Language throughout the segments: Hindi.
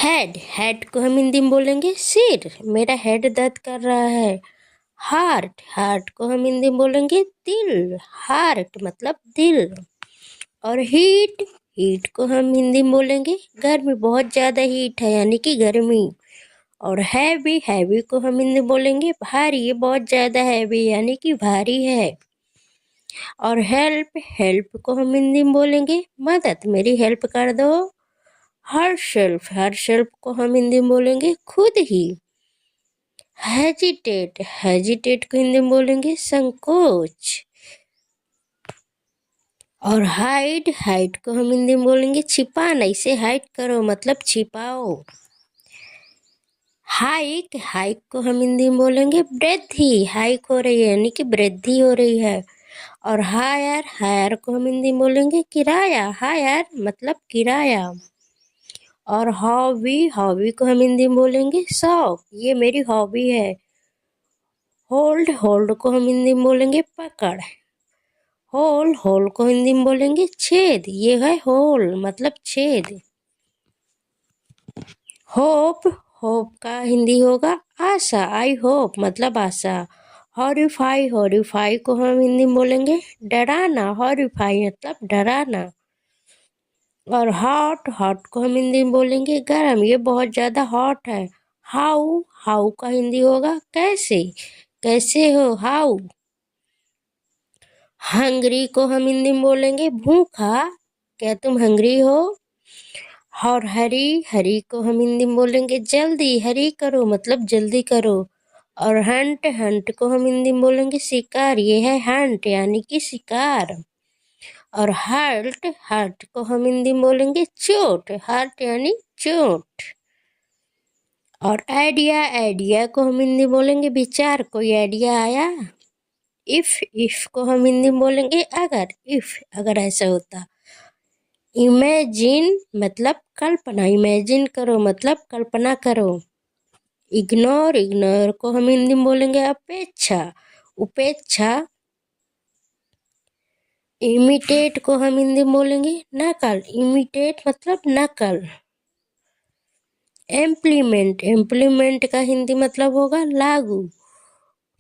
हेड, हेड को हम हिंदी में बोलेंगे सिर, मेरा हेड दर्द कर रहा है। हार्ट, हार्ट को हम हिंदी में बोलेंगे दिल, हार्ट मतलब दिल। और हीट, हीट को हम हिंदी में बोलेंगे गर्मी, बहुत ज़्यादा हीट है यानी कि गर्मी। और हैवी, हैवी को हम हिंदी में बोलेंगे भारी, ये बहुत ज़्यादा हैवी यानी कि भारी है। और हेल्प, हेल्प को हम हिंदी में बोलेंगे मदद, मेरी हेल्प कर दो। हर शेल्फ, हर शेल्फ को हम हिंदी में बोलेंगे खुद ही। हेजिटेट, हेजिटेट को हिंदी में बोलेंगे संकोच। और हाइड, हाइड को हम हिंदी में बोलेंगे छिपाना, इसे हाइड करो मतलब छिपाओ। हाइक, हाइक को हम हिंदी में बोलेंगे वृद्धि, हाइक हो रही है यानी कि वृद्धि हो रही है। और हायर, हायर को हम हिंदी में बोलेंगे किराया, हायर मतलब किराया। और हॉबी, हॉबी को हम हिंदी में बोलेंगे शौक, ये मेरी हॉबी है। होल्ड, होल्ड को हम हिंदी में बोलेंगे पकड़। होल, होल को हिंदी में बोलेंगे छेद, ये है होल मतलब छेद। होप, होप का हिंदी होगा आशा, आई होप मतलब आशा। हॉरिफाई, हॉरिफाई को हम हिंदी में बोलेंगे डराना, हॉरिफाई मतलब डराना। और हॉट, हॉट को हम हिंदी में बोलेंगे गर्म, ये बहुत ज़्यादा हॉट है। हाउ, हाउ का हिंदी होगा कैसे, कैसे हो, हाउ। हंगरी को हम हिंदी में बोलेंगे भूखा, क्या तुम हंगरी हो। और हरी, हरी को हम हिंदी में बोलेंगे जल्दी, हरी करो मतलब जल्दी करो। और हंट, हंट को हम हिंदी में बोलेंगे शिकार, ये है हंट यानी कि शिकार। और हर्ट, हर्ट को हम हिंदी में बोलेंगे चोट, हर्ट यानी चोट। और आइडिया, आइडिया को हम हिंदी में बोलेंगे विचार, कोई आइडिया आया। इफ, इफ को हम हिंदी में बोलेंगे अगर, इफ अगर ऐसा होता। इमेजिन मतलब कल्पना, इमेजिन करो मतलब कल्पना करो। इग्नोर, इग्नोर को हम हिंदी में बोलेंगे अपेक्षा, उपेक्षा। इमिटेट को हम हिंदी में बोलेंगे नकल, इमिटेट मतलब नकल। इम्प्लीमेंट, इम्प्लीमेंट का हिंदी मतलब होगा लागू।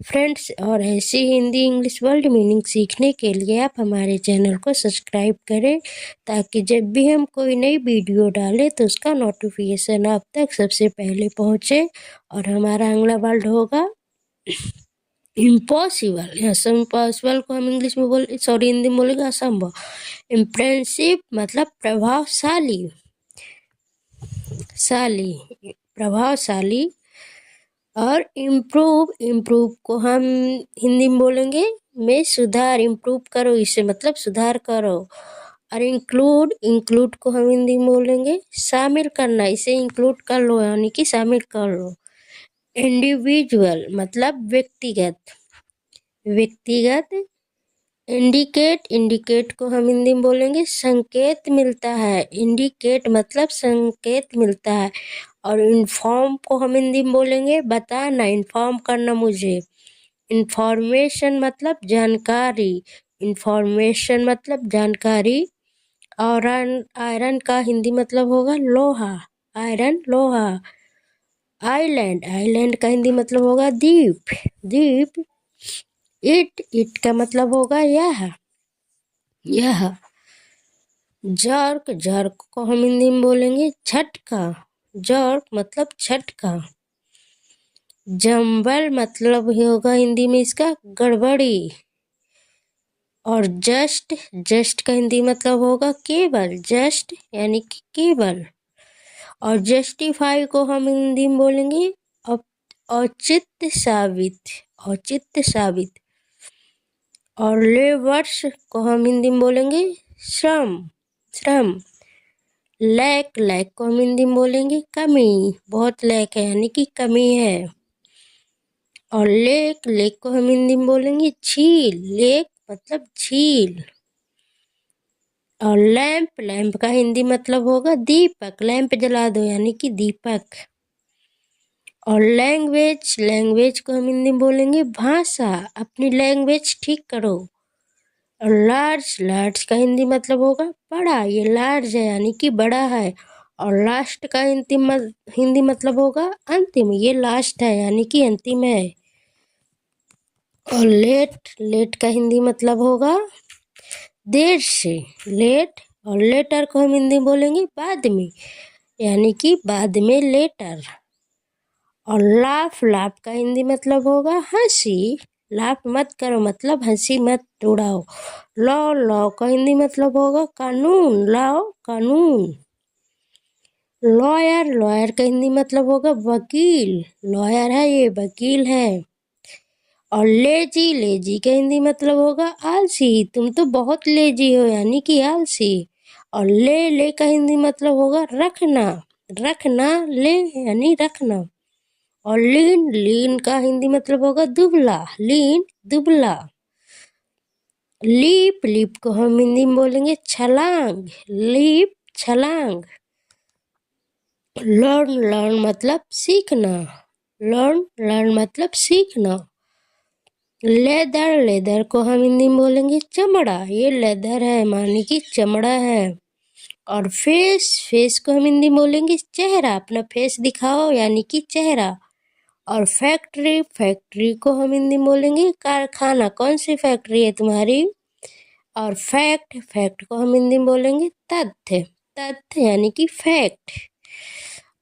फ्रेंड्स, और ऐसी हिंदी इंग्लिश वर्ल्ड मीनिंग सीखने के लिए आप हमारे चैनल को सब्सक्राइब करें, ताकि जब भी हम कोई नई वीडियो डालें तो उसका नोटिफिकेशन आप तक सबसे पहले पहुंचे। और हमारा अगला वर्ड होगा इम्पॉसिबल, यस इम्पॉसिबल को हम इंग्लिश में हिंदी में बोलेंगे असंभव। इम्प्रेसिव मतलब प्रभावशाली, शाली, प्रभावशाली। और इम्प्रूव, इम्प्रूव को हम हिंदी में बोलेंगे में सुधार, इम्प्रूव करो इसे मतलब सुधार करो। और इंक्लूड, इंक्लूड को हम हिंदी में बोलेंगे शामिल करना, इसे इंक्लूड कर लो यानी कि शामिल कर लो। इंडिविजुअल मतलब व्यक्तिगत, व्यक्तिगत। इंडिकेट, इंडिकेट को हम हिंदी में बोलेंगे संकेत मिलता है, इंडिकेट मतलब संकेत मिलता है। और इन्फॉर्म को हम हिंदी में बोलेंगे बताना, इन्फॉर्म करना मुझे। इंफॉर्मेशन मतलब जानकारी, इंफॉर्मेशन मतलब जानकारी। और आयरन का हिंदी मतलब होगा लोहा, आयरन लोहा। आइलैंड, आइलैंड का हिंदी मतलब होगा द्वीप, द्वीप। इट, इट का मतलब होगा यह, यह। जर्क, जर्क को हम हिंदी में बोलेंगे झटका, जर्क मतलब झटका। जंबल मतलब होगा हिंदी में इसका गड़बड़ी। और जस्ट, जस्ट का हिंदी मतलब होगा केवल, जस्ट यानी कि केवल। और जस्टिफाई को हम हिंदी में बोलेंगे औचित्य साबित, औचित्य साबित। और लेबर्स को हम हिंदी में बोलेंगे श्रम, श्रम। लैक, लैक को हम हिंदी में बोलेंगे कमी, बहुत लैक है यानी कि कमी है। और लेक, लेक को हम हिंदी में बोलेंगे झील, लेक मतलब झील। और लैंप, लैंप का हिंदी मतलब होगा दीपक, लैंप जला दो यानी कि दीपक। और लैंग्वेज, लैंग्वेज को हम हिंदी में बोलेंगे भाषा, अपनी लैंग्वेज ठीक करो। और लार्ज, लार्ज का हिंदी मतलब होगा बड़ा, ये लार्ज है यानी कि बड़ा है। और लास्ट का हिंदी मतलब होगा अंतिम, ये लास्ट है यानी कि अंतिम है। और लेट का हिंदी मतलब होगा देर से, लेट। और लेटर को हम हिंदी बोलेंगे बाद में, यानी कि बाद में लेटर। और लाफ का हिंदी मतलब होगा हंसी, लाफ मत करो मतलब हंसी मत उड़ाओ। लॉ का हिंदी मतलब होगा कानून, लॉ कानून। लॉयर का हिंदी मतलब होगा वकील, लॉयर है ये वकील है। और लेजी का हिंदी मतलब होगा आलसी, तुम तो बहुत लेजी हो यानी कि आलसी। और ले का हिंदी मतलब होगा रखना, ले यानी रखना। और लीन का हिंदी मतलब होगा दुबला, लीन दुबला। लीप को हम हिंदी में बोलेंगे छलांग, लीप छलांग। लर्न मतलब सीखना, लर्न मतलब सीखना। लेदर को हम हिंदी में बोलेंगे चमड़ा, ये लेदर है माने कि चमड़ा है। और फेस को हम हिंदी में बोलेंगे चेहरा, अपना फेस दिखाओ यानी कि चेहरा। और फैक्ट्री को हम हिंदी में बोलेंगे कारखाना, कौन सी फैक्ट्री है तुम्हारी। और फैक्ट को हम हिंदी में बोलेंगे तथ्य यानी कि फैक्ट।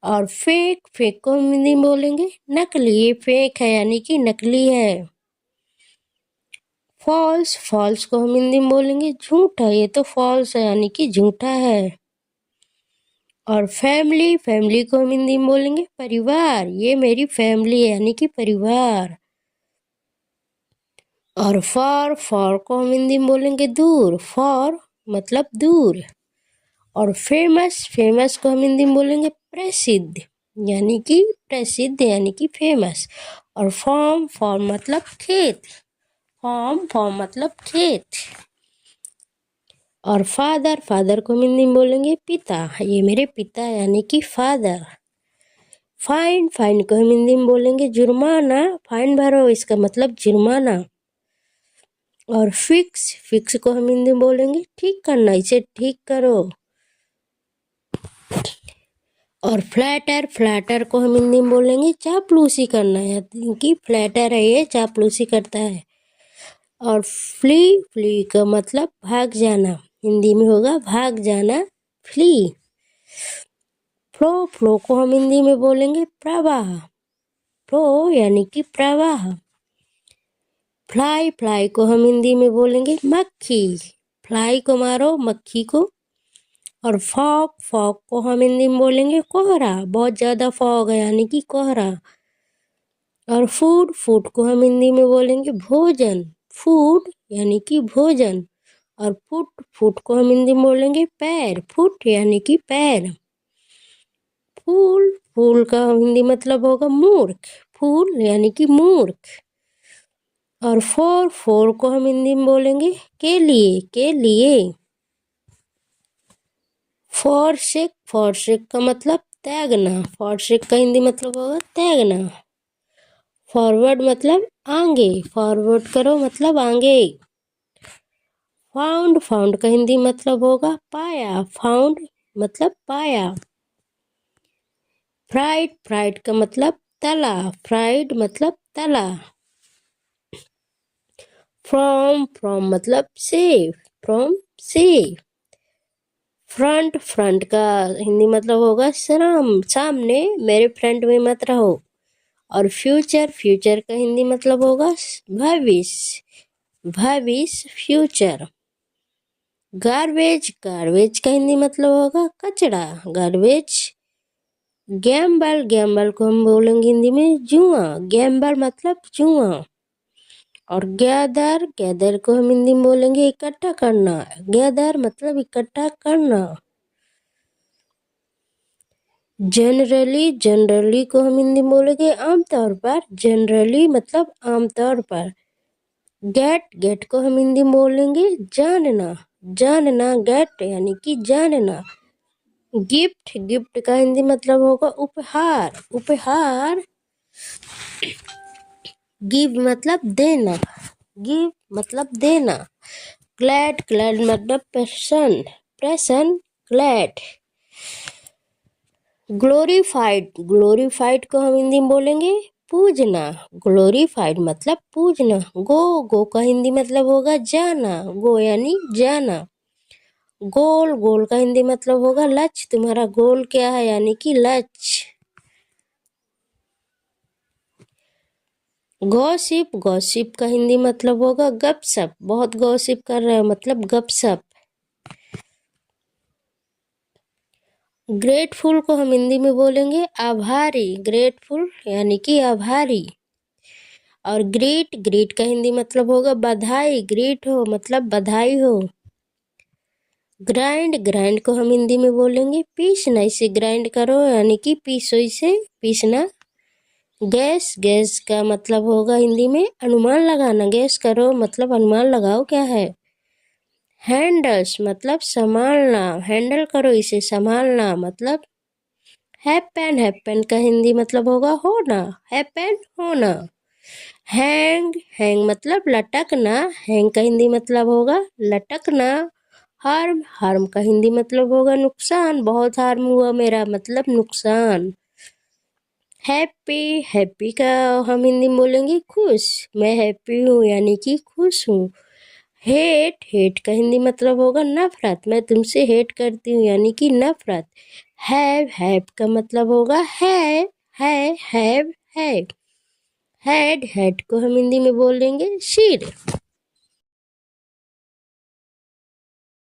और फेक को हम हिंदी में बोलेंगे नकली, ये फेक है यानी कि नकली है। फॉल्स को हम हिंदी में बोलेंगे झूठा, ये तो फॉल्स है यानी कि झूठा है। और फैमिली को हम हिंदी में बोलेंगे परिवार, ये मेरी फैमिली है यानी कि परिवार। और फॉर को हम हिंदी में बोलेंगे दूर, फॉर मतलब दूर। और फेमस को हम हिंदी में बोलेंगे प्रसिद्ध, यानी कि फेमस। और फॉर्म मतलब खेत, फॉर्म मतलब खेत। और फादर को हम हिंदी में बोलेंगे पिता, ये मेरे पिता यानी कि फादर। फाइन को हम हिंदी में बोलेंगे जुर्माना, फाइन भरो इसका मतलब जुर्माना। और फिक्स को हम हिंदी में बोलेंगे ठीक करना, इसे ठीक करो। और फ्लैटर को हम हिंदी में बोलेंगे चापलूसी करना, यानी कि फ्लैटर है ये चापलूसी करता है। और फ्ली का मतलब भाग जाना, हिंदी में होगा भाग जाना, फ्ली। फ्लो को हम हिंदी में बोलेंगे प्रवाह, फ्लो यानी कि प्रवाह। फ्लाई को हम हिंदी में बोलेंगे मक्खी, फ्लाई को मारो मक्खी को। और फॉग को हम हिंदी में बोलेंगे कोहरा, बहुत ज्यादा फॉग है यानी कि कोहरा। और फूड को हम हिंदी में बोलेंगे भोजन, फूड यानी कि भोजन। और फुट को हम हिंदी में बोलेंगे पैर, फुट यानी कि पैर। फूल का हिंदी मतलब होगा मूर्ख, फूल यानी कि मूर्ख। और फोर को हम हिंदी में बोलेंगे के लिए। फॉरसेक का मतलब त्यागना, फॉरसेक का हिंदी मतलब होगा त्यागना। फॉरवर्ड मतलब आगे, फॉरवर्ड करो मतलब आगे। फाउंड का हिंदी मतलब होगा पाया, फाउंड मतलब पाया। फ्राइड का मतलब तला, फ्राइड मतलब तला। फ्रॉम मतलब से, फ्रॉम से। फ्रंट का हिंदी मतलब होगा सामने, मेरे फ्रंट में मत रहो। और फ्यूचर का हिंदी मतलब होगा भविष्य, फ्यूचर। गार्बेज का हिंदी मतलब होगा कचरा, गार्बेज। गैम्बल को हम बोलेंगे हिंदी में जुआ, गैम्बल मतलब जुआ। और गैदर को हम हिंदी में बोलेंगे इकट्ठा करना, गैदर मतलब इकट्ठा करना। जनरली को हम हिंदी में बोलेंगे आमतौर पर, जनरली मतलब आमतौर पर। गेट को हम हिंदी में बोलेंगे जानना, गेट यानी कि जानना। गिफ्ट का हिंदी मतलब होगा उपहार। गिव मतलब देना। ग्लैड मतलब प्रसन्न, ग्लैड। ग्लोरीफाइड, ग्लोरीफाइड को हम हिंदी में बोलेंगे पूजना। ग्लोरीफाइड मतलब पूजना। गो, गो का हिंदी मतलब होगा जाना। गो यानी जाना। गोल, गोल का हिंदी मतलब होगा लक्ष्य। तुम्हारा गोल क्या है, यानी कि लक्ष्य। गॉसिप, गॉसिप का हिंदी मतलब होगा गपशप। बहुत गॉसिप कर रहे हो मतलब गपशप। ग्रेटफुल को हम हिंदी में बोलेंगे आभारी। ग्रेटफुल यानी कि आभारी। और ग्रीट, ग्रीट का हिंदी मतलब होगा बधाई। ग्रीट हो मतलब बधाई हो। ग्राइंड, ग्राइंड को हम हिंदी में बोलेंगे पीसना। इसे ग्राइंड करो यानी कि पीसो, इसे पीसना। गैस, गैस का मतलब होगा हिंदी में अनुमान लगाना। गैस करो मतलब अनुमान लगाओ क्या है। हैंडल्स मतलब संभालना। हैंडल करो, इसे संभालना मतलब। हैपन, हैपन का हिंदी मतलब होगा होना। हैपन होना। हैंग, हैंग मतलब लटकना। हैंग का हिंदी मतलब होगा लटकना। हार्म, हार्म का हिंदी मतलब होगा नुकसान। बहुत हार्म हुआ मेरा मतलब नुकसान। हैप्पी, हैप्पी का हम हिंदी में बोलेंगे खुश। मैं हैप्पी हूँ यानी कि खुश हूँ। हेट, हेट का हिंदी मतलब होगा नफरत। मैं तुमसे हेट करती हूँ यानी कि नफरत। हैव का मतलब होगा है, हैव है। हेड, हेड को हम हिंदी में बोलेंगे सिर।